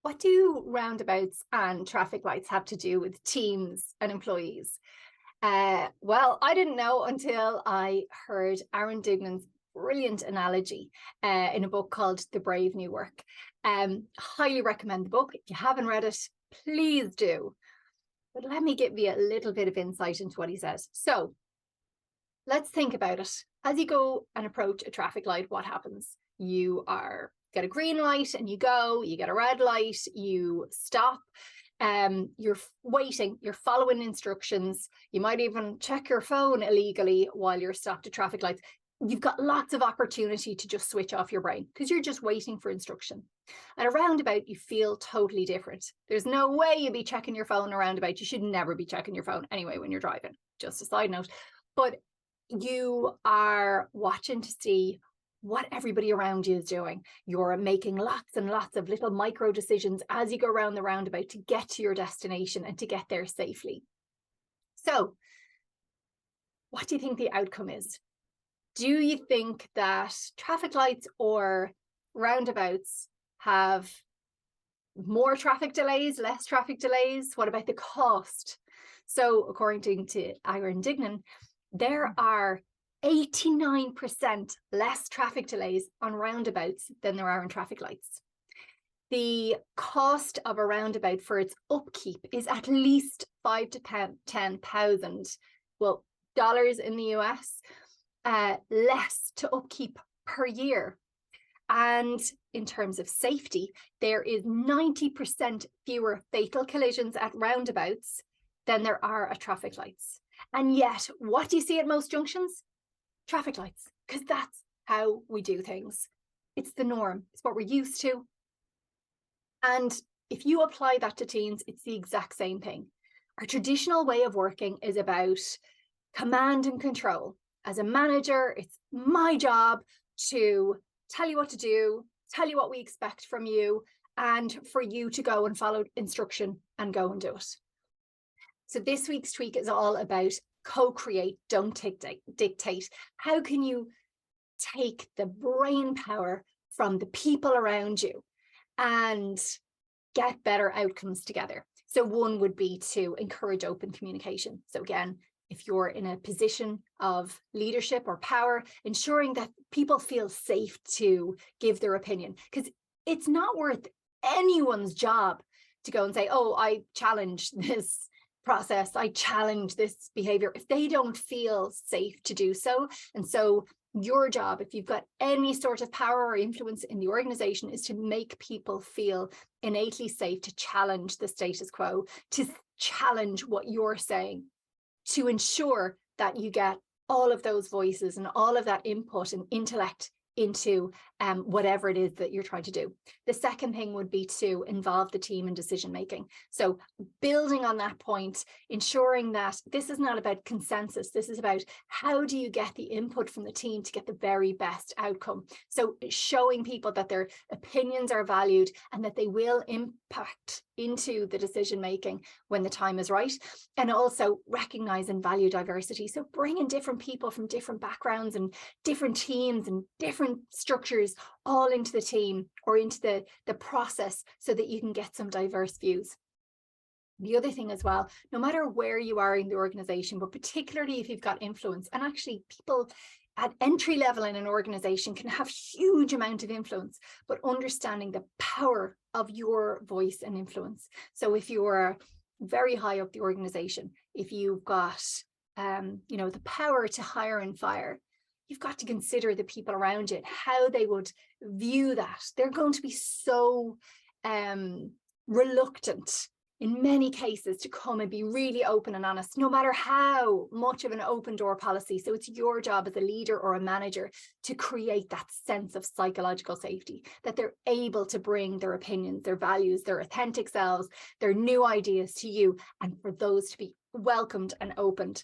What do roundabouts and traffic lights have to do with teams and employees? Well, I didn't know until I heard Aaron Dignan's brilliant analogy in a book called The Brave New Work. Highly recommend the book. If you haven't read it, please do. But let me give you a little bit of insight into what he says. So let's think about it. As you go and approach a traffic light, what happens? You get a green light and you go, you get a red light, you stop. You're waiting, you're following instructions. You might even check your phone illegally while you're stopped at traffic lights. You've got lots of opportunity to just switch off your brain because you're just waiting for instruction. At a roundabout, you feel totally different. There's no way you'd be checking your phone around about. You should never be checking your phone anyway when you're driving, just a side note. But you are watching to see what everybody around you is doing. You're making lots and lots of little micro decisions as you go around the roundabout to get to your destination and to get there safely. So what do you think the outcome is? Do you think that traffic lights or roundabouts have more traffic delays, less traffic delays? What about the cost? So according to Aaron Dignan, there are 89% less traffic delays on roundabouts than there are on traffic lights. The cost of a roundabout for its upkeep is at least $5,000 to $10,000, well, dollars in the US, less to upkeep per year. And in terms of safety, there is 90% fewer fatal collisions at roundabouts than there are at traffic lights. And yet, what do you see at most junctions? Traffic lights, because that's how we do things. It's the norm. It's what we're used to. And if you apply that to teams, it's the exact same thing. Our traditional way of working is about command and control. As a manager, it's my job to tell you what to do, tell you what we expect from you, and for you to go and follow instruction and go and do it. So this week's tweak is all about co-create, don't dictate. How can you take the brain power from the people around you and get better outcomes together? So one would be to encourage open communication. So again, if you're in a position of leadership or power, ensuring that people feel safe to give their opinion, because it's not worth anyone's job to go and say, oh, I challenge this process, I challenge this behavior, if they don't feel safe to do so. And so your job, if you've got any sort of power or influence in the organization, is to make people feel innately safe to challenge the status quo, to challenge what you're saying, to ensure that you get all of those voices and all of that input and intellect into whatever it is that you're trying to do. The second thing would be to involve the team in decision making. So building on that point, ensuring that this is not about consensus. This is about how do you get the input from the team to get the very best outcome. So showing people that their opinions are valued and that they will impact into the decision making when the time is right. And also recognize and value diversity. So bringing different people from different backgrounds and different teams and different structures all into the team or into the process so that you can get some diverse views. The other thing as well, no matter where you are in the organization, but particularly if you've got influence, and actually people at entry level in an organization can have huge amount of influence, but understanding the power of your voice and influence. So if you're very high up the organization, if you've got the power to hire and fire, you've got to consider the people around you, how they would view that. They're going to be so reluctant in many cases to come and be really open and honest, no matter how much of an open door policy. So it's your job as a leader or a manager to create that sense of psychological safety, that they're able to bring their opinions, their values, their authentic selves, their new ideas to you, and for those to be welcomed and opened.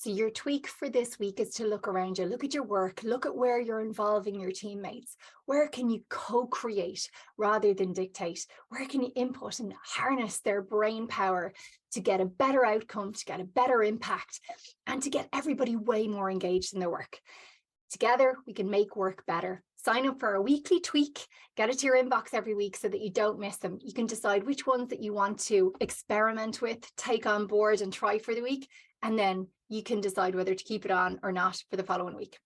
So your tweak for this week is to look around you, look at your work, look at where you're involving your teammates. Where can you co-create rather than dictate? Where can you input and harness their brain power to get a better outcome, to get a better impact, and to get everybody way more engaged in their work? Together, we can make work better. sign up for a weekly tweak, get it to your inbox every week so that you don't miss them. You can decide which ones that you want to experiment with, take on board and try for the week, and then you can decide whether to keep it on or not for the following week.